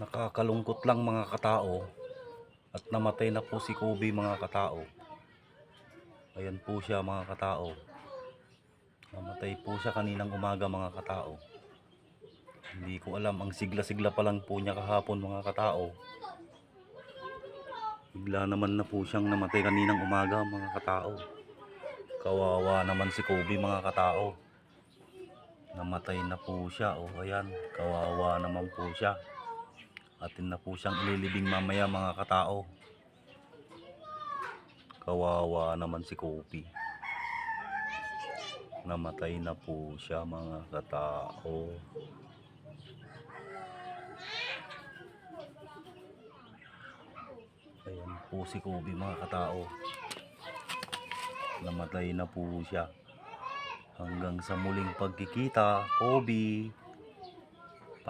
Nakakalungkot lang mga katao at namatay na po si Kobe mga katao. Ayan po siya mga katao. Namatay po siya kaninang umaga mga katao. Hindi ko alam, ang sigla-sigla pa lang po niya kahapon mga katao. Bigla naman na po siyang namatay kaninang umaga mga katao. Kawawa naman si Kobe mga katao. Namatay na po siya. O ayan, kawawa naman po siya. Atin na po siyang ililibing mamaya mga katao. Kawawa naman si Kobe. Namatay na po siya mga katao. Ayan po si Kobe mga katao. Namatay na po siya. Hanggang sa muling pagkikita, Kobe.